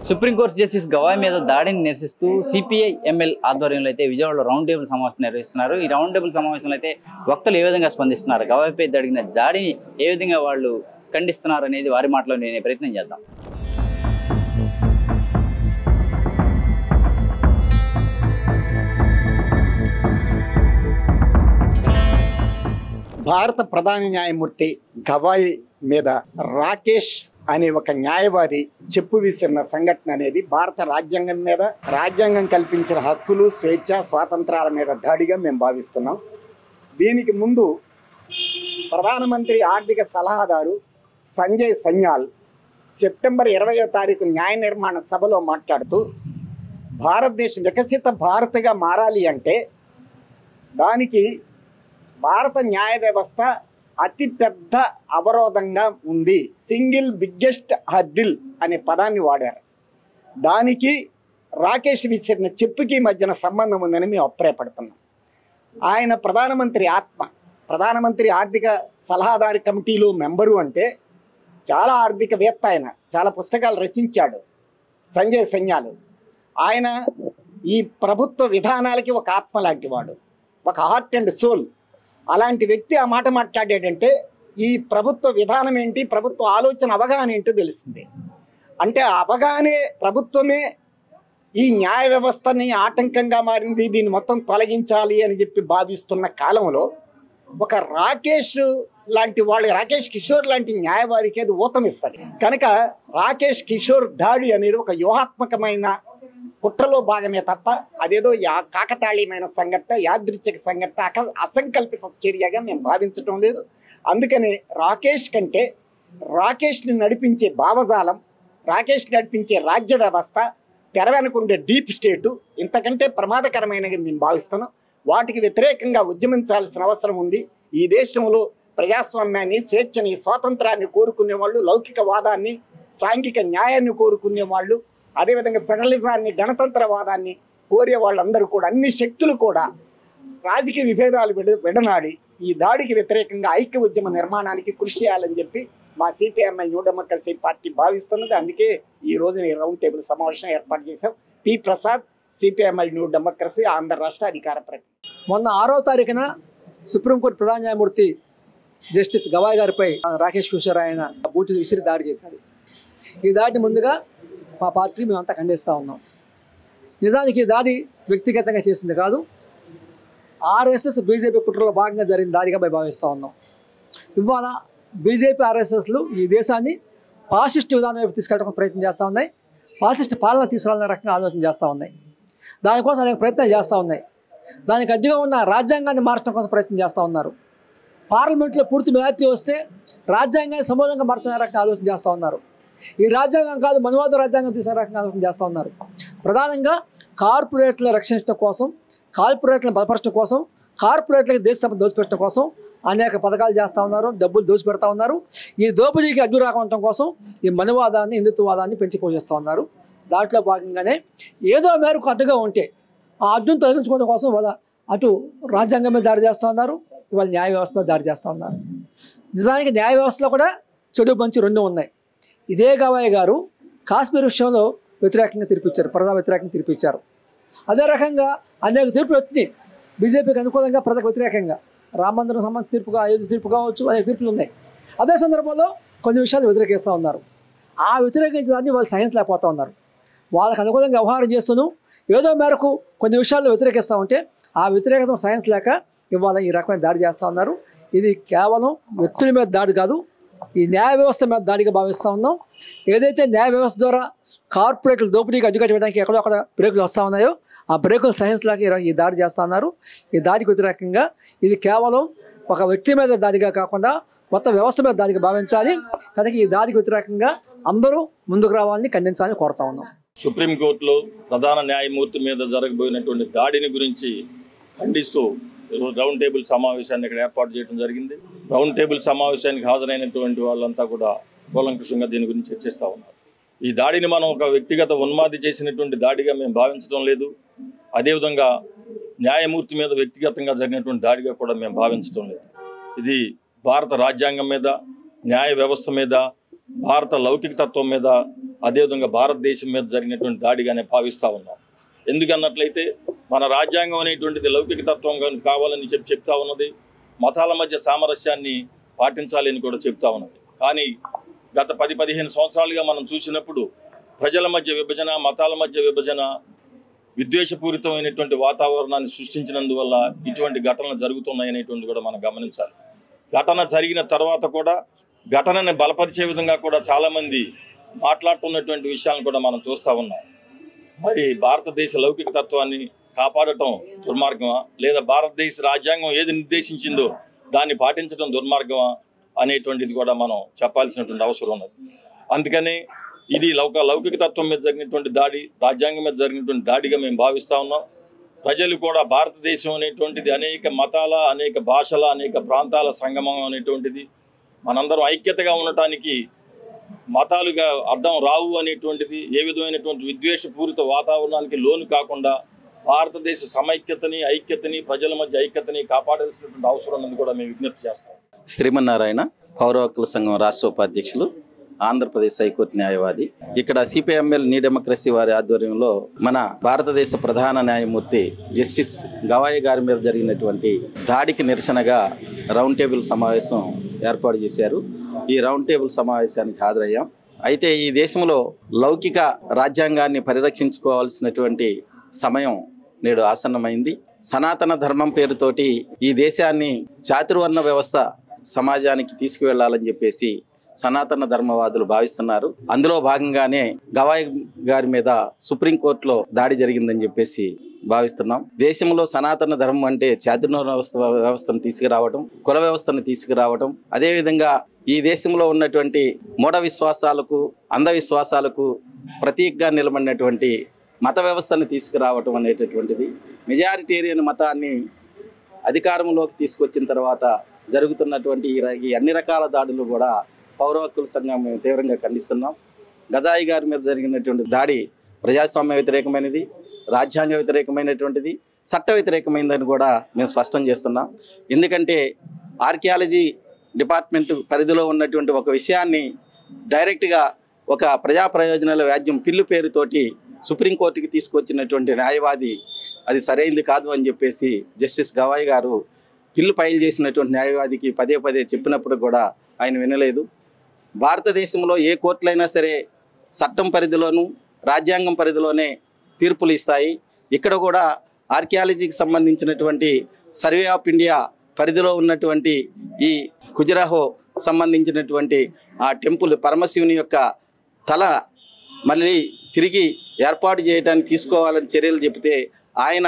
Supreme court justice Gavai మీద దాడిని నిరసిస్తూ సిపిఐ ఎంఎల్ ఆధ్వర్యంలో అయితే విజయవాడలో రౌండ్ టేబుల్ సమావేశం నిర్వహిస్తున్నారు. ఈ రౌండ్ టేబుల్ సమావేశంలో అయితే వక్తలు ఏ విధంగా స్పందిస్తున్నారు, గవాయ్పై జరిగిన దాడిని ఏ విధంగా వాళ్ళు ఖండిస్తున్నారు అనేది వారి మాటలో నేను ప్రయత్నం చేద్దాం. భారత ప్రధాన న్యాయమూర్తి గవాయ్ మీద రాకేష్ అనే ఒక న్యాయవాది చెప్పు విసిరిన సంఘటన అనేది భారత రాజ్యాంగం మీద, రాజ్యాంగం కల్పించిన హక్కులు, స్వేచ్ఛ, స్వాతంత్రాల మీద దాడిగా మేము భావిస్తున్నాం. దీనికి ముందు ప్రధానమంత్రి ఆర్థిక సలహాదారు సంజయ్ సన్యాల్ సెప్టెంబర్ 20వ తారీఖు న్యాయ నిర్మాణ సభలో మాట్లాడుతూ భారతదేశం వికసిత భారత్గా మారాలి అంటే దానికి భారత న్యాయ వ్యవస్థ అతిపెద్ద అవరోధంగా ఉంది, సింగిల్ బిగ్గెస్ట్ హర్డిల్ అనే పదాన్ని వాడారు. దానికి రాకేష్ విసిరిన చెప్పుకి మధ్యన సంబంధం ఉందని మేము అభిప్రాయపడుతున్నాం. ఆయన ప్రధానమంత్రి ఆర్థిక సలహాదారు కమిటీలో మెంబరు అంటే చాలా ఆర్థికవేత్త, ఆయన చాలా పుస్తకాలు రచించాడు సంజయ్ సన్యాల్. ఆయన ఈ ప్రభుత్వ విధానాలకి ఒక ఆత్మ లాంటి వాడు, ఒక హార్ట్ అండ్ సోల్. అలాంటి వ్యక్తి ఆ మాట మాట్లాడాడంటే ఈ ప్రభుత్వ విధానం ఏంటి, ప్రభుత్వ ఆలోచన అవగాహన ఏంటో తెలిసింది. అంటే అవగాహనే ప్రభుత్వమే ఈ న్యాయ వ్యవస్థని ఆటంకంగా మారింది, దీన్ని మొత్తం తొలగించాలి అని చెప్పి భావిస్తున్న కాలంలో ఒక రాకేష్ లాంటి వాళ్ళు, రాకేష్ కిషోర్ లాంటి న్యాయవాదికి అది ఊతమిస్తుంది. కనుక రాకేష్ కిషోర్ దాడి అనేది ఒక వ్యూహాత్మకమైన కుట్రలో భాగమే తప్ప అదేదో కాకతాళీయమైన సంఘటన, యాదృచ్ఛిక సంఘటన, అసంకల్పిత చర్యగా మేము భావించటం లేదు. అందుకనే రాకేష్ కంటే రాకేష్ని నడిపించే భావజాలం, రాకేష్ని నడిపించే రాజ్య వ్యవస్థ, తెర వెనుకుండే డీప్ స్టేటు ఇంతకంటే ప్రమాదకరమైనవి మేము భావిస్తున్నాం. వాటికి వ్యతిరేకంగా ఉద్యమించాల్సిన అవసరం ఉంది. ఈ దేశంలో ప్రజాస్వామ్యాన్ని, స్వేచ్ఛని, స్వాతంత్రాన్ని కోరుకునే వాళ్ళు, లౌకికవాదాన్ని, సాంఘిక న్యాయాన్ని కోరుకునే వాళ్ళు, అదేవిధంగా ఫెడరలిజాన్ని, గణతంత్రవాదాన్ని కోరే వాళ్ళందరూ కూడా, అన్ని శక్తులు కూడా రాజకీయ విభేదాలు విడనాడి ఈ దాడికి వ్యతిరేకంగా ఐక్య ఉద్యమ నిర్మాణానికి కృషి చేయాలని చెప్పి మా సిపిఐఎంఎల్ న్యూ డెమోక్రసీ పార్టీ భావిస్తున్నది. అందుకే ఈ రోజున ఈ రౌండ్ టేబుల్ సమావేశం ఏర్పాటు చేశాం. P Prasad, CPIML new democracy, Andhra రాష్ట్ర అధికార ప్రతినిధి. మొన్న 6వ తారీఖున సుప్రీంకోర్టు ప్రధాన న్యాయమూర్తి జస్టిస్ గవాయ్ గారిపై రాకేష్ కిషోర్ ఆయన బూటు విసిరి దాడి చేశారు. ఈ దాడిని ముందుగా మా పార్టీ మేమంతా ఖండిస్తూ ఉన్నాం. నిజానికి దాడి వ్యక్తిగతంగా చేసింది కాదు, ఆర్ఎస్ఎస్ బీజేపీ కుట్రలో భాగంగా జరిగిన దాడిగా మేము భావిస్తూ ఉన్నాం. ఇవాళ బీజేపీ ఆర్ఎస్ఎస్లు ఈ దేశాన్ని ఫాసిస్ట్ విధానం వైపు తీసుకెళ్ళడానికి ప్రయత్నం చేస్తూ ఉన్నాయి, ఫాసిస్ట్ పాలన తీసుకురావాలనే రకంగా ఆలోచన చేస్తూ ఉన్నాయి. దానికోసం అనేక ప్రయత్నాలు చేస్తూ ఉన్నాయి. దానికి అడ్డుగా ఉన్న రాజ్యాంగాన్ని మార్చడం కోసం ప్రయత్నం చేస్తూ ఉన్నారు. పార్లమెంట్లో పూర్తి మెజారిటీ వస్తే రాజ్యాంగాన్ని సమూలంగా మార్చే రకంగా ఆలోచన చేస్తూ ఉన్నారు. ఈ రాజ్యాంగం కాదు, మనువాద రాజ్యాంగం తీసే రకంగా ఆలోచన చేస్తూ ఉన్నారు. ప్రధానంగా కార్పొరేట్లను రక్షించడం కోసం, కార్పొరేట్లను బలపరచడం కోసం, కార్పొరేట్లకు దేశ సంపద దోచిపెట్టడం కోసం అనేక పథకాలు చేస్తూ ఉన్నారు, డబ్బులు దోచిపెడతా ఉన్నారు. ఈ దోపిడీకి అడ్డు రాకుండా కోసం ఈ మనువాదాన్ని, హిందుత్వవాదాన్ని పెంచి పోషిస్తూ ఉన్నారు. దాంట్లో భాగంగానే ఏదో మేరకు అడ్డుగా ఉంటే ఆ అడ్డును తొలగించుకోవడం కోసం వాళ్ళ అటు రాజ్యాంగం మీద దాడి చేస్తూ ఉన్నారు, ఇవాళ న్యాయ వ్యవస్థ మీద దాడి చేస్తూ ఉన్నారు. నిజానికి న్యాయ వ్యవస్థలో కూడా చెడు మంచి రెండు ఉన్నాయి. ఇదే గవాయ్ గారు కాశ్మీర్ విషయంలో వ్యతిరేకంగా తీర్పిచ్చారు, ప్రజా వ్యతిరేకంగా తీర్పిచ్చారు. అదే రకంగా అనేక తీర్పులు వచ్చినాయి బీజేపీకి అనుకూలంగా, ప్రజలకు వ్యతిరేకంగా. రామ మందిరం సంబంధించిన తీర్పుగా, అయోధ్య తీర్పు కావచ్చు, అనేక తీర్పులు ఉన్నాయి. అదే సందర్భంలో కొన్ని విషయాలు వ్యతిరేకిస్తూ ఉన్నారు. ఆ వ్యతిరేకించడాన్ని వాళ్ళు సైన్స్ లేకపోతూ ఉన్నారు. వాళ్ళకి అనుకూలంగా వ్యవహారం చేస్తూను ఏదో మేరకు కొన్ని విషయాల్లో వ్యతిరేకిస్తూ ఉంటే ఆ వ్యతిరేకత సైన్స్ లేక ఇవాళ ఈ రకమైన దాడి చేస్తూ ఉన్నారు. ఇది కేవలం వ్యక్తుల మీద దాడి కాదు, ఈ న్యాయ వ్యవస్థ మీద దాడిగా భావిస్తూ ఉన్నాం. ఏదైతే న్యాయ వ్యవస్థ ద్వారా కార్పొరేట్లు దోపిడీకి అడ్డుకట్టడానికి ఎక్కడో అక్కడ బ్రేకులు వస్తూ ఉన్నాయో ఆ బ్రేకులు సైన్స్ లాగా ఈ దాడి చేస్తూ ఉన్నారు. ఈ దాడికి వ్యతిరేకంగా ఇది కేవలం ఒక వ్యక్తి మీద దాడిగా కాకుండా మొత్తం వ్యవస్థ మీద దాడిగా భావించాలి. కనుక ఈ దాడికి వ్యతిరేకంగా అందరూ ముందుకు రావాలని, ఖండించాలని కోరుతా ఉన్నాం. సుప్రీంకోర్టులో ప్రధాన న్యాయమూర్తి మీద జరగబోయినటువంటి దాడిని గురించి ఖండిస్తూ రౌండ్ టేబుల్ సమావేశాన్ని ఇక్కడ ఏర్పాటు చేయడం జరిగింది. రౌండ్ టేబుల్ సమావేశానికి హాజరైనటువంటి వాళ్ళంతా కూడా కూలంకషంగా దీని గురించి చర్చిస్తూ ఉన్నారు. ఈ దాడిని మనం ఒక వ్యక్తిగత ఉన్మాది చేసినటువంటి దాడిగా మేము భావించడం లేదు. అదేవిధంగా న్యాయమూర్తి మీద వ్యక్తిగతంగా జరిగినటువంటి దాడిగా కూడా మేము భావించడం లేదు. ఇది భారత రాజ్యాంగం మీద, న్యాయ వ్యవస్థ మీద, భారత లౌకిక తత్వం మీద అదేవిధంగా భారతదేశం మీద జరిగినటువంటి దాడిగానే భావిస్తూ ఉన్నాం. ఎందుకన్నట్లయితే మన రాజ్యాంగం అనేటువంటిది లౌకిక తత్వం కావాలని చెప్తా ఉన్నది, మతాల మధ్య సామరస్యాన్ని పాటించాలి అని కూడా చెప్తా ఉన్నది. కానీ గత 10-15 సంవత్సరాలుగా మనం చూసినప్పుడు ప్రజల మధ్య విభజన, మతాల మధ్య విభజన, విద్వేషపూరితమైనటువంటి వాతావరణాన్ని సృష్టించినందువల్ల ఇటువంటి ఘటనలు జరుగుతున్నాయి అనేటువంటి కూడా మనం గమనించాలి. ఘటన జరిగిన తర్వాత కూడా ఘటనని బలపరిచే విధంగా కూడా చాలామంది మాట్లాడుతున్నటువంటి విషయాలను కూడా మనం చూస్తూ ఉన్నాం. మరి భారతదేశ లౌకిక తత్వాన్ని కాపాడటం దుర్మార్గమా, లేదా భారతదేశ రాజ్యాంగం ఏది నిర్దేశించిందో దాన్ని పాటించడం దుర్మార్గమా అనేటువంటిది కూడా మనం చెప్పాల్సినటువంటి అవసరం ఉన్నది. అందుకని ఇది లౌకిక తత్వం మీద జరిగినటువంటి దాడి, రాజ్యాంగం మీద జరిగినటువంటి దాడిగా మేము భావిస్తూ ఉన్నాం. ప్రజలు కూడా భారతదేశం అనేటువంటిది అనేక మతాల, అనేక భాషల, అనేక ప్రాంతాల సంగమం అనేటువంటిది. మనందరం ఐక్యతగా ఉండటానికి మతాలుగా అర్థం రావు అనేటువంటిది, ఏ విధమైనటువంటి విద్వేషపూరిత వాతావరణానికి లోను కాకుండా భారతదేశ సమైక్యతని, ఐక్యతని, ప్రజల మధ్య ఐక్యతని కాపాడాల్సినటువంటి అవసరం ఉన్నది కూడా మేము విజ్ఞప్తి చేస్తాం. శ్రీమన్నారాయణ, పౌర హక్కుల సంఘం రాష్ట్ర ఉపాధ్యక్షులు, ఆంధ్రప్రదేశ్ హైకోర్టు న్యాయవాది. ఇక్కడ సిపిఎంఎల్ నీ డెమోక్రసీ వారి ఆధ్వర్యంలో మన భారతదేశ ప్రధాన న్యాయమూర్తి జస్టిస్ గవాయి గారి మీద జరిగినటువంటి దాడికి నిరసనగా రౌండ్ టేబుల్ సమావేశం ఏర్పాటు చేశారు. ఈ రౌండ్ టేబుల్ సమావేశానికి హాజరయ్యాం. అయితే ఈ దేశంలో లౌకిక రాజ్యాంగాన్ని పరిరక్షించుకోవాల్సినటువంటి సమయం నేడు ఆసన్నమైంది. సనాతన ధర్మం పేరుతోటి ఈ దేశాన్ని చాతుర్వర్ణ వ్యవస్థ సమాజానికి తీసుకువెళ్లాలని చెప్పేసి సనాతన ధర్మవాదులు భావిస్తున్నారు. అందులో భాగంగానే గవాయి గారి మీద సుప్రీంకోర్టులో దాడి జరిగిందని చెప్పేసి భావిస్తున్నాం. దేశంలో సనాతన ధర్మం అంటే చాతుర్వర్ణ వ్యవస్థను తీసుకురావటం, కుల వ్యవస్థను తీసుకురావటం, అదేవిధంగా ఈ దేశంలో ఉన్నటువంటి మూఢ విశ్వాసాలకు, అంధవిశ్వాసాలకు ప్రతీకగా నిలబడినటువంటి మత వ్యవస్థను తీసుకురావటం అనేటటువంటిది. మెజారిటేరియన్ మతాన్ని అధికారంలోకి తీసుకొచ్చిన తర్వాత జరుగుతున్నటువంటి ఈ అన్ని రకాల దాడులు కూడా పౌర హక్కుల సంఘం మేము తీవ్రంగా ఖండిస్తున్నాం. గవాయి గారి మీద జరిగినటువంటి దాడి ప్రజాస్వామ్య వ్యతిరేకమైనది, రాజ్యాంగ వ్యతిరేకమైనటువంటిది, చట్ట వ్యతిరేకమైనదని కూడా మేము స్పష్టం చేస్తున్నాం. ఎందుకంటే ఆర్కియాలజీ డిపార్ట్మెంట్ పరిధిలో ఉన్నటువంటి ఒక విషయాన్ని డైరెక్ట్గా ఒక ప్రజా ప్రయోజనాల వ్యాజ్యం పిల్లు పేరుతోటి సుప్రీంకోర్టుకి తీసుకొచ్చినటువంటి న్యాయవాది అది సరైనది కాదు అని చెప్పేసి జస్టిస్ గవాయి గారు పిల్లు ఫైల్ చేసినటువంటి న్యాయవాదికి పదే పదే చెప్పినప్పుడు కూడా ఆయన వినలేదు. భారతదేశంలో ఏ కోర్టులైనా సరే చట్టం పరిధిలోనూ రాజ్యాంగం పరిధిలోనే తీర్పులు ఇస్తాయి. ఇక్కడ కూడా ఆర్కియాలజీకి సంబంధించినటువంటి సర్వే ఆఫ్ ఇండియా పరిధిలో ఉన్నటువంటి ఈ ఖజురాహో సంబంధించినటువంటి ఆ టెంపుల్ పరమశివుని యొక్క తల మళ్ళీ తిరిగి ఏర్పాటు చేయడానికి తీసుకోవాలని చర్యలు చెబితే ఆయన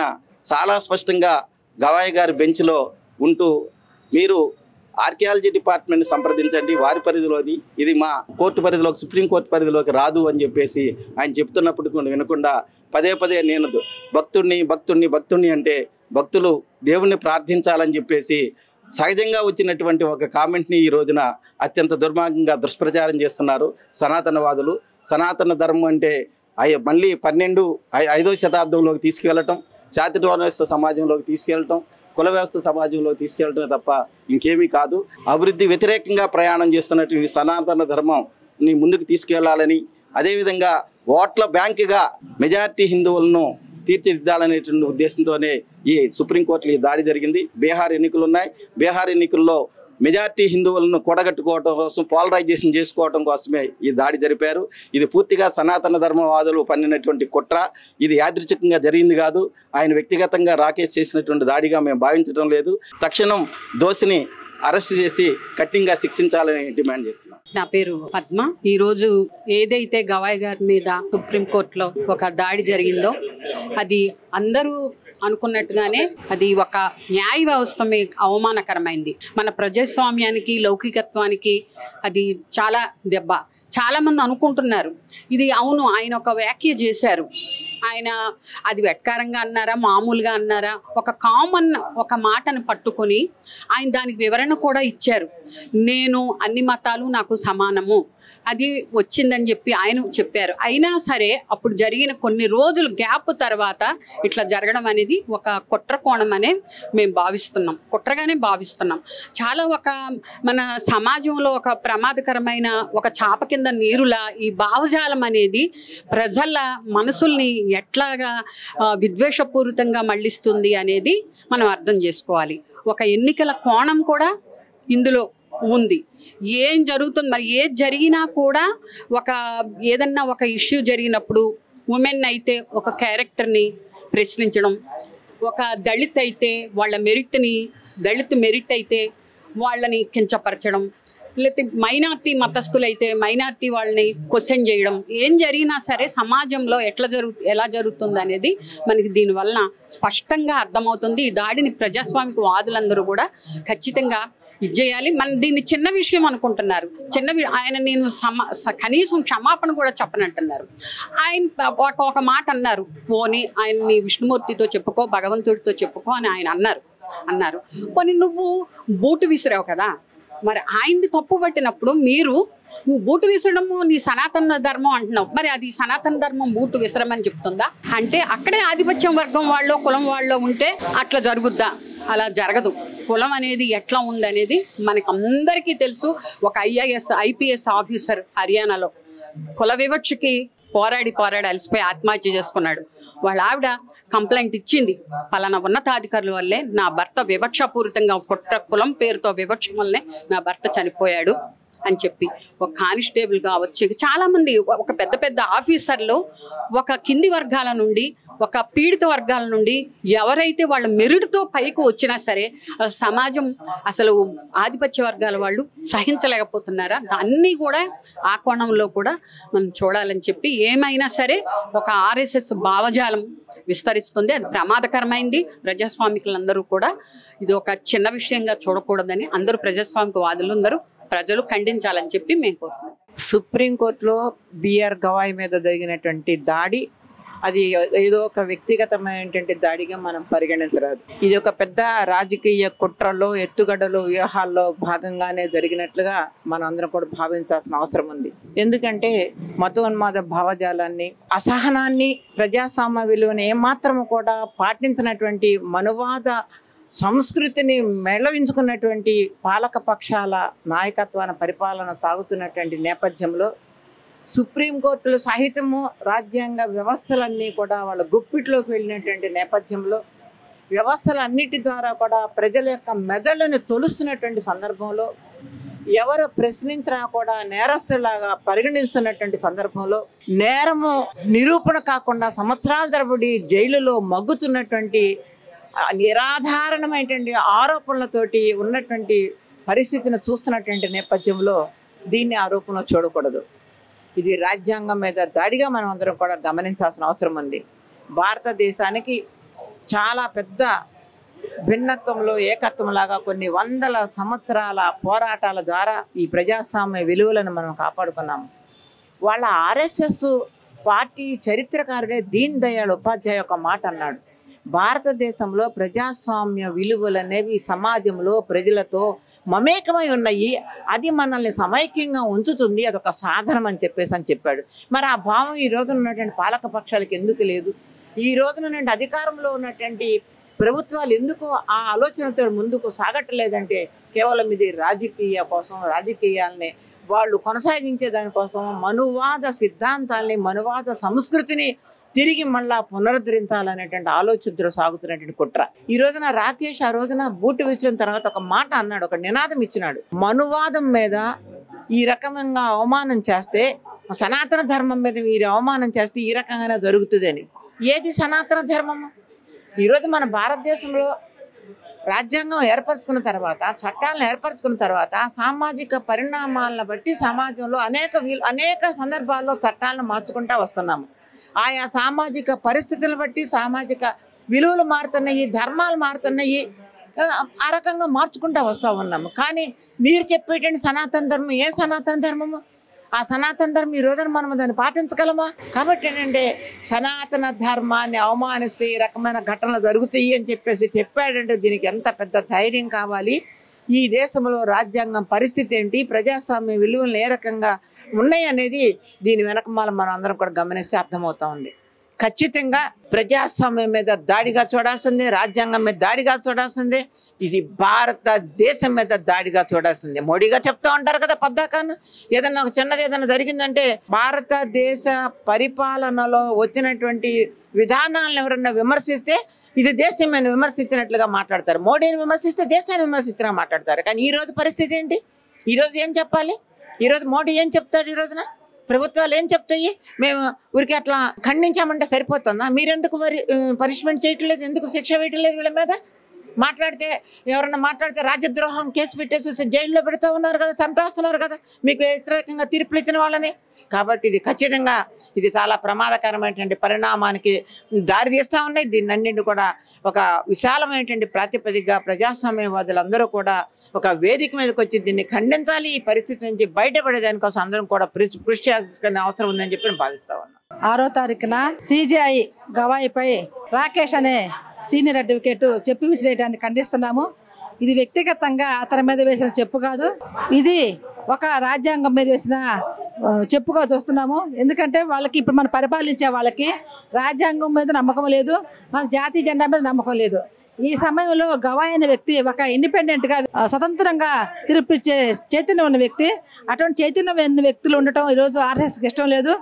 చాలా స్పష్టంగా గవాయి గారి బెంచ్లో ఉంటూ మీరు ఆర్కియాలజీ డిపార్ట్మెంట్ని సంప్రదించండి, వారి పరిధిలోది, ఇది మా కోర్టు పరిధిలోకి, సుప్రీంకోర్టు పరిధిలోకి రాదు అని చెప్పేసి ఆయన చెప్తున్నప్పుడు వినకుండా పదే పదే నేను భక్తుడిని అంటే భక్తులు దేవుణ్ణి ప్రార్థించాలని చెప్పేసి సహజంగా వచ్చినటువంటి ఒక కామెంట్ని ఈ రోజున అత్యంత దుర్మార్గంగా దుష్ప్రచారం చేస్తున్నారు సనాతనవాదులు. సనాతన ధర్మం అంటే మళ్ళీ 5వ శతాబ్దంలోకి తీసుకువెళ్ళటం, చాతుర్వర్ణ వ్యవస్థ సమాజంలోకి తీసుకెళ్ళటం, కుల వ్యవస్థ సమాజంలోకి తీసుకెళ్ళటమే తప్ప ఇంకేమీ కాదు. అభివృద్ధి వ్యతిరేకంగా ప్రయాణం చేస్తున్నటువంటి సనాతన ధర్మంని ముందుకు తీసుకువెళ్ళాలని, అదేవిధంగా ఓట్ల బ్యాంకుగా మెజారిటీ హిందువులను తీర్చిదిద్దాలనేటువంటి ఉద్దేశంతోనే ఈ సుప్రీంకోర్టులో ఈ దాడి జరిగింది. బీహార్ ఎన్నికలు ఉన్నాయి. బీహార్ ఎన్నికల్లో మెజారిటీ హిందువులను కూడగట్టుకోవడం కోసం, పోలరైజేషన్ చేసుకోవడం కోసమే ఈ దాడి జరిపారు. ఇది పూర్తిగా సనాతన ధర్మవాదులు పన్నినటువంటి కుట్ర. ఇది యాదృచ్ఛికంగా జరిగింది కాదు. ఆయన వ్యక్తిగతంగా రాకేష్ చేసినటువంటి దాడిగా మేము భావించడం లేదు. తక్షణం దోషిని అరెస్ట్ చేసి కఠినంగా శిక్షించాలని డిమాండ్ చేస్తున్నాం. నా పేరు పద్మ. ఈ రోజు ఏదైతే గవాయి గారి మీద సుప్రీంకోర్టులో ఒక దాడి జరిగిందో అది అందరూ అనుకున్నట్టుగానే అది ఒక న్యాయ వ్యవస్థ అవమానకరమైంది. మన ప్రజాస్వామ్యానికి, లౌకికత్వానికి అది చాలా దెబ్బ. చాలా మంది అనుకుంటున్నారు ఇది అవును, ఆయన ఒక వ్యాఖ్య చేశారు, ఆయన అది వెటకారంగా అన్నారా మామూలుగా అన్నారా ఒక కామన్ ఒక మాటను పట్టుకొని ఆయన దానికి వివరణ కూడా ఇచ్చారు. నేను అన్ని మతాలు నాకు సమానము అది వచ్చిందని చెప్పి ఆయన చెప్పారు. అయినా సరే అప్పుడు జరిగిన కొన్ని రోజులు గ్యాప్ తర్వాత ఇట్లా జరగడం అనేది ఒక కుట్ర కోణం అనే మేము భావిస్తున్నాం, కుట్రగానే భావిస్తున్నాం. చాలా ఒక మన సమాజంలో ఒక ప్రమాదకరమైన ఒక చాప కింద నీరులా ఈ భావజాలం అనేది ప్రజల మనసుల్ని ఎట్లాగా విద్వేషపూరితంగా మళ్ళిస్తుంది అనేది మనం అర్థం చేసుకోవాలి. ఒక ఎన్నికల కోణం కూడా ఇందులో ఉంది. ఏం జరుగుతుంది మరి ఏది జరిగినా కూడా ఒక ఏదన్నా ఒక ఇష్యూ జరిగినప్పుడు ఉమెన్ అయితే ఒక క్యారెక్టర్ని ప్రశ్నించడం, ఒక దళిత్ అయితే వాళ్ళ మెరిట్ని దళిత్ మెరిట్ అయితే వాళ్ళని కించపరచడం, లేకపోతే మైనార్టీ మతస్థులైతే మైనార్టీ వాళ్ళని క్వశ్చన్ చేయడం, ఏం జరిగినా సరే సమాజంలో ఎలా జరుగుతుంది అనేది మనకి దీనివల్ల స్పష్టంగా అర్థమవుతుంది. ఈ దాడిని ప్రజాస్వామిక వాదులందరూ కూడా ఖచ్చితంగా ఇది చేయాలి. మనం దీన్ని చిన్న విషయం అనుకుంటున్నారు, ఆయన నేను కనీసం క్షమాపణ కూడా చెప్పనంటున్నారు. ఆయన ఒక మాట అన్నారు, పోనీ ఆయన్ని విష్ణుమూర్తితో చెప్పుకో భగవంతుడితో చెప్పుకో అని ఆయన అన్నారు. పోనీ నువ్వు బూటు విసిరావు కదా, మరి ఆయన్ని తప్పు పట్టినప్పుడు నువ్వు బూటు విసరడము నీ సనాతన ధర్మం అంటున్నావు, మరి అది సనాతన ధర్మం బూటు విసరమని చెప్తుందా? అంటే అక్కడే ఆధిపత్యం వర్గం వాళ్ళు కులం వాళ్ళు ఉంటే అట్లా జరుగుద్దా? అలా జరగదు. కులం అనేది ఎట్లా ఉందనేది మనకి అందరికీ తెలుసు. ఒక IPS ఆఫీసర్ హర్యానాలో కుల వివక్షకి పోరాడి అలసిపోయి ఆత్మహత్య చేసుకున్నాడు. వాళ్ళ ఆవిడ కంప్లైంట్ ఇచ్చింది, పలానా ఉన్నతాధికారుల వల్లే నా భర్త వివక్షపూరితంగా కులం పేరుతో వివక్ష వల్లనే నా భర్త చనిపోయాడు అని చెప్పి. ఒక కానిస్టేబుల్ కావచ్చు, చాలామంది ఒక పెద్ద ఆఫీసర్లు ఒక కింది వర్గాల నుండి ఒక పీడిత వర్గాల నుండి ఎవరైతే వాళ్ళ మెరుడుతో పైకి వచ్చినా సరే సమాజం అసలు ఆధిపత్య వర్గాల వాళ్ళు సహించలేకపోతున్నారా? అన్నీ కూడా ఆ కోణంలో కూడా మనం చూడాలని చెప్పి, ఏమైనా సరే ఒక RSS భావజాలం విస్తరిస్తుంది, అది ప్రమాదకరమైంది. ప్రజాస్వామికులందరూ కూడా ఇది ఒక చిన్న విషయంగా చూడకూడదని అందరూ ప్రజాస్వామిక వాదులందరూ ప్రజలు ఖండించాలని చెప్పి మేము కోరుతున్నాం. సుప్రీంకోర్టులో బిఆర్ గవాయ్ మీద జరిగినటువంటి దాడి అది ఏదో ఒక వ్యక్తిగతమైనటువంటి దాడిగా మనం పరిగణించరాదు. ఇది ఒక పెద్ద రాజకీయ కుట్రలో ఎత్తుగడలు వ్యూహాల్లో భాగంగానే జరిగినట్లుగా మనం అందరం కూడా భావించాల్సిన అవసరం ఉంది. ఎందుకంటే మతోన్మాద భావజాలాన్ని అసహనాన్ని ప్రజాస్వామ్య విలువని ఏమాత్రము కూడా పాటించినటువంటి మనువాద సంస్కృతిని మేళవించుకున్నటువంటి పాలక పక్షాల నాయకత్వాన పరిపాలన సాగుతున్నటువంటి నేపథ్యంలో సుప్రీంకోర్టులు సహితము రాజ్యాంగ వ్యవస్థలన్నీ కూడా వాళ్ళ గుప్పిట్లోకి వెళ్ళినటువంటి నేపథ్యంలో వ్యవస్థలన్నిటి ద్వారా కూడా ప్రజల యొక్క మెదడుని తొలుస్తున్నటువంటి సందర్భంలో ఎవరు ప్రశ్నించినా కూడా నేరస్తులాగా పరిగణిస్తున్నటువంటి సందర్భంలో నేరము నిరూపణ కాకుండా సంవత్సరాల తరబడి జైలులో మగ్గుతున్నటువంటి నిరాధారణమైనటువంటి ఆరోపణలతోటి ఉన్నటువంటి పరిస్థితిని చూస్తున్నటువంటి నేపథ్యంలో దీన్ని ఆరోపణలు చూడకూడదు. ఇది రాజ్యాంగం మీద దాడిగా మనం అందరం కూడా గమనించాల్సిన అవసరం ఉంది. భారతదేశానికి చాలా పెద్ద భిన్నత్వంలో ఏకత్వంలాగా కొన్ని వందల సంవత్సరాల పోరాటాల ద్వారా ఈ ప్రజాస్వామ్య విలువలను మనం కాపాడుకున్నాము. వాళ్ళ RSS పార్టీ చరిత్రకారుడే దీన్ దయాళ్ ఉపాధ్యాయ ఒక మాట అన్నాడు, భారతదేశంలో ప్రజాస్వామ్య విలువలు అనేవి సమాజంలో ప్రజలతో మమేకమై ఉన్నాయి, అది మనల్ని సమైక్యంగా ఉంచుతుంది, అదొక సాధనం అని చెప్పాడు. మరి ఆ భావం ఈ రోజున ఉన్నటువంటి పాలక పక్షాలకు ఎందుకు లేదు? ఈ రోజున ఉన్నటువంటి అధికారంలో ఉన్నటువంటి ప్రభుత్వాలు ఎందుకు ఆ ఆలోచనతో ముందుకు సాగట్లేదంటే కేవలం ఇది రాజకీయాలని వాళ్ళు కొనసాగించే దానికోసం మనువాద సిద్ధాంతాలని మనువాద సంస్కృతిని తిరిగి మళ్ళా పునరుద్ధరించాలనేటువంటి ఆలోచనతో సాగుతున్నటువంటి కుట్ర. ఈ రోజున రాకేష్ ఆ రోజున బూటు విసిరిన తర్వాత ఒక మాట అన్నాడు, ఒక నినాదం ఇచ్చినాడు, మనువాదం మీద ఈ రకంగా అవమానం చేస్తే సనాతన ధర్మం మీద మీరు అవమానం చేస్తే ఈ రకంగానే జరుగుతుంది అని. ఏది సనాతన ధర్మము? ఈరోజు మన భారతదేశంలో రాజ్యాంగం ఏర్పరచుకున్న తర్వాత చట్టాలను ఏర్పరచుకున్న తర్వాత సామాజిక పరిణామాలను బట్టి సమాజంలో అనేక సందర్భాల్లో చట్టాలను మార్చుకుంటూ వస్తున్నాము. ఆయా సామాజిక పరిస్థితులను బట్టి సామాజిక విలువలు మారుతున్నాయి, ధర్మాలు మారుతున్నాయి, ఆ రకంగా మార్చుకుంటూ వస్తూ ఉన్నాము. కానీ మీరు చెప్పేటువంటి సనాతన ధర్మం ఏ సనాతన ధర్మము? ఆ సనాతన ధర్మం ఈ రోజున మనం దాన్ని పాటించగలమా? కాబట్టి ఏంటంటే సనాతన ధర్మాన్ని అవమానిస్తే ఈ రకమైన ఘటనలు జరుగుతాయి అని చెప్పాడంటే దీనికి ఎంత పెద్ద ధైర్యం కావాలి. ఈ దేశంలో రాజ్యాంగం పరిస్థితి ఏంటి, ప్రజాస్వామ్య విలువలు ఏ రకంగా ఉన్నాయి అనేది దీని వెనకమాల మనం అందరం కూడా గమనిస్తే అర్థమవుతా ఉంది. ఖచ్చితంగా ప్రజాస్వామ్యం మీద దాడిగా చూడాల్సిందే, రాజ్యాంగం మీద దాడిగా చూడాల్సిందే, ఇది భారతదేశం మీద దాడిగా చూడాల్సిందే. మోడీగా చెప్తా ఉంటారు కదా పద్దాకాను, ఏదన్నా ఒక చిన్నది ఏదైనా జరిగిందంటే భారతదేశ పరిపాలనలో వచ్చినటువంటి విధానాలను ఎవరన్నా విమర్శిస్తే ఇది దేశం విమర్శించినట్లుగా మాట్లాడతారు, మోడీని విమర్శిస్తే దేశాన్ని విమర్శించినట్లుగా మాట్లాడతారు. కానీ ఈరోజు పరిస్థితి ఏంటి? ఈరోజు ఏం చెప్పాలి? ఈరోజు మోడీ ఏం చెప్తాడు? ఈ రోజున ప్రభుత్వాలు ఏం చెప్తాయి? మేము ఊరికి అట్లా ఖండించామంటే సరిపోతుందా? మీరెందుకు మరి పనిష్మెంట్ చేయట్లేదు, ఎందుకు శిక్ష వేయట్లేదు వీళ్ళ మీద? మాట్లాడితే ఎవరన్నా మాట్లాడితే రాజ్యద్రోహం కేసు పెట్టేసి జైల్లో పెడతా ఉన్నారు కదా, చంపేస్తున్నారు కదా మీకు వ్యతిరేకంగా తీర్పులు ఇచ్చిన వాళ్ళని. కాబట్టి ఇది ఖచ్చితంగా ఇది చాలా ప్రమాదకరమైనటువంటి పరిణామానికి దారి తీస్తూ ఉన్నాయి. దీన్ని అన్నింటి కూడా ఒక విశాలమైనటువంటి ప్రాతిపదికగా ప్రజాస్వామ్యవాదులందరూ కూడా ఒక వేదిక మీదకి వచ్చి దీన్ని ఖండించాలి. ఈ పరిస్థితి నుంచి బయటపడేదానికోసం అందరం కూడా కృషి చేయాల్సిన అవసరం ఉందని చెప్పి నేను భావిస్తా ఉన్నాను. 6వ తారీఖున సిజేఐ గవాయిపై రాకేష్ అనే సీనియర్ అడ్వకేట్ చెప్పు విసిరేయడాన్ని ఖండిస్తున్నాము. ఇది వ్యక్తిగతంగా అతని మీద వేసిన చెప్పు కాదు, ఇది ఒక రాజ్యాంగం మీద వేసిన చెప్పుగా చూస్తున్నాము. ఎందుకంటే వాళ్ళకి ఇప్పుడు మనం పరిపాలించే వాళ్ళకి రాజ్యాంగం మీద నమ్మకం లేదు, మన జాతీయ జెండా మీద నమ్మకం లేదు. ఈ సమయంలో గవాయ్ అనే వ్యక్తి ఒక ఇండిపెండెంట్గా స్వతంత్రంగా తీర్పిచ్చే చైతన్యం ఉన్న వ్యక్తి. అటువంటి చైతన్యం ఉన్న వ్యక్తులు ఉండటం ఈరోజు ఆర్ఎస్ఎస్కి ఇష్టం లేదు.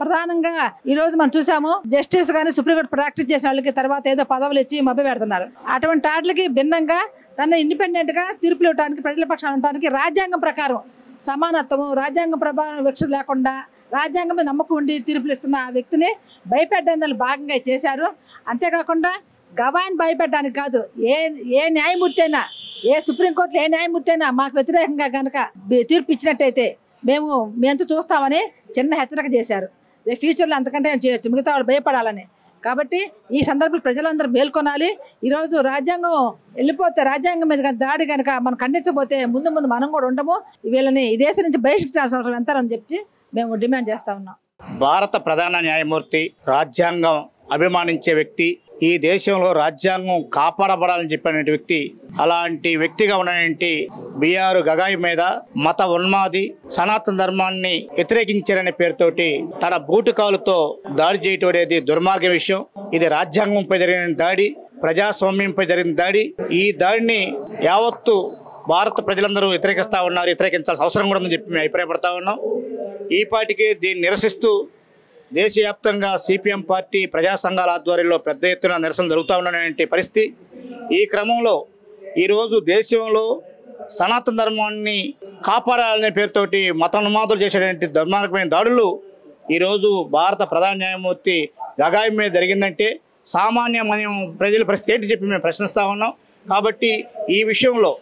ప్రధానంగా ఈరోజు మనం చూసాము, జస్టిస్ కానీ సుప్రీంకోర్టు ప్రాక్టీస్ చేసిన వాళ్ళకి తర్వాత ఏదో పదవులు ఇచ్చి మభ్య పెడుతున్నారు. అటువంటి వాటికి భిన్నంగా తన ఇండిపెండెంట్గా తీర్పులు ఇవ్వడానికి, ప్రజల పక్షాన ఉండడానికి రాజ్యాంగం ప్రకారం సమానత్వము, రాజ్యాంగం ప్రభావం వివక్ష లేకుండా రాజ్యాంగం మీద నమ్మకం ఉండి తీర్పులు ఇస్తున్న ఆ వ్యక్తిని భయపెట్టడానికి భాగంగా చేశారు. అంతేకాకుండా గవాయిని భయపెట్టడానికి కాదు, ఏ న్యాయమూర్తి అయినా, ఏ సుప్రీంకోర్టులో ఏ న్యాయమూర్తి అయినా మాకు వ్యతిరేకంగా కనుక తీర్పు ఇచ్చినట్టయితే మేము చూస్తామని చిన్న హెచ్చరిక చేశారు. రేపు ఫ్యూచర్లో అంతకంటే చేయొచ్చు, మిగతా వాళ్ళు భయపడాలని. కాబట్టి ఈ సందర్భంలో ప్రజలందరూ మేల్కొనాలి. ఈరోజు రాజ్యాంగం వెళ్ళిపోతే, రాజ్యాంగం మీద దాడి కనుక మనం ఖండించకపోతే ముందు మనం కూడా ఉండము. వీళ్ళని ఈ దేశం నుంచి బహిష్కరించాల్సిన అవసరం ఎంతని చెప్పి మేము డిమాండ్ చేస్తా ఉన్నాం. భారత ప్రధాన న్యాయమూర్తి రాజ్యాంగం అభిమానించే వ్యక్తి, ఈ దేశంలో రాజ్యాంగం కాపాడబడాలని చెప్పిన వ్యక్తి, అలాంటి వ్యక్తిగా ఉన్నటువంటి బిఆర్ గవాయ్ మీద మత ఉన్మాది, సనాతన ధర్మాన్ని వ్యతిరేకించారనే పేరుతోటి తన బూటుకాలుతో దాడి చేయటం అనేది దుర్మార్గ విషయం. ఇది రాజ్యాంగంపై జరిగిన దాడి, ప్రజాస్వామ్యంపై జరిగిన దాడి. ఈ దాడిని యావత్తు భారత ప్రజలందరూ వ్యతిరేకించాల్సిన అవసరం కూడా ఉందని చెప్పి మేము అభిప్రాయపడతా ఉన్నాం. ఈ పాటికి దీన్ని నిరసిస్తూ దేశవ్యాప్తంగా సిపిఎం పార్టీ ప్రజా సంఘాల ఆధ్వర్యంలో పెద్ద ఎత్తున నిరసన జరుగుతూ ఉన్నటువంటి పరిస్థితి. ఈ క్రమంలో ఈరోజు దేశంలో సనాతన ధర్మాన్ని కాపాడాలనే పేరుతోటి మతోన్మాదులు చేసేటువంటి దుర్మార్గమైన దాడులు ఈరోజు భారత ప్రధాన న్యాయమూర్తి గవాయ్ మీద జరిగిందంటే సామాన్య ప్రజల పరిస్థితి ఏంటి చెప్పి మేము ప్రశ్నిస్తూ ఉన్నాం. కాబట్టి ఈ విషయంలో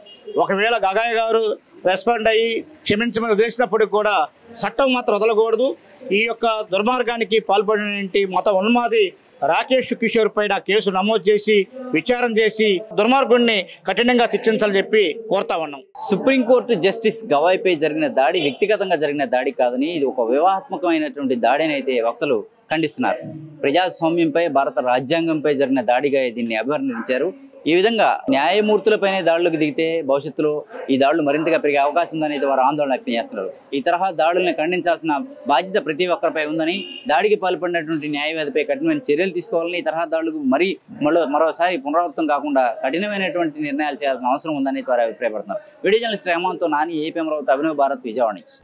ఒకవేళ గవాయ్ గారు రెస్పాండ్ అయ్యి క్షమించమని ఉద్దేశించినప్పటికీ కూడా చట్టం మాత్రం వదలకూడదు. ఈ యొక్క దుర్మార్గానికి పాల్పడిన మత ఉన్మాది రాకేష్ కిషోర్ పైన కేసు నమోదు చేసి విచారణ చేసి దుర్మార్గుడిని కఠినంగా శిక్షించాలని చెప్పి కోరుతా ఉన్నాం. సుప్రీంకోర్టు జస్టిస్ గవాయ్పై జరిగిన దాడి వ్యక్తిగతంగా జరిగిన దాడి కాదని, ఇది ఒక వ్యూహాత్మకమైనటువంటి దాడి అని అయితే వక్తలు ఖండిస్తున్నారు. ప్రజాస్వామ్యంపై, భారత రాజ్యాంగంపై జరిగిన దాడిగా దీన్ని అభివర్ణించారు. ఈ విధంగా న్యాయమూర్తులపైనే దాడులకు దిగితే భవిష్యత్తులో ఈ దాడులు మరింతగా పెరిగే అవకాశం ఉందని అయితే వారు ఆందోళన వ్యక్తం చేస్తున్నారు. ఈ తరహా దాడులను ఖండించాల్సిన బాధ్యత ప్రతి ఒక్కరిపై ఉందని, దాడికి పాల్పడినటువంటి న్యాయవాదిపై కఠినమైన చర్యలు తీసుకోవాలని, ఈ తరహా దాడులకు మరోసారి పునరావృతం కాకుండా కఠినమైనటువంటి నిర్ణయాలు చేయాల్సిన అవసరం ఉందని వారు అభిప్రాయపడుతున్నారు. వీడియో జర్నలిస్ట్ రెహమాన్తో నాని, ఏపీ అమరావతి, అభినవ్ భారత్, విజయవాడ నుంచి.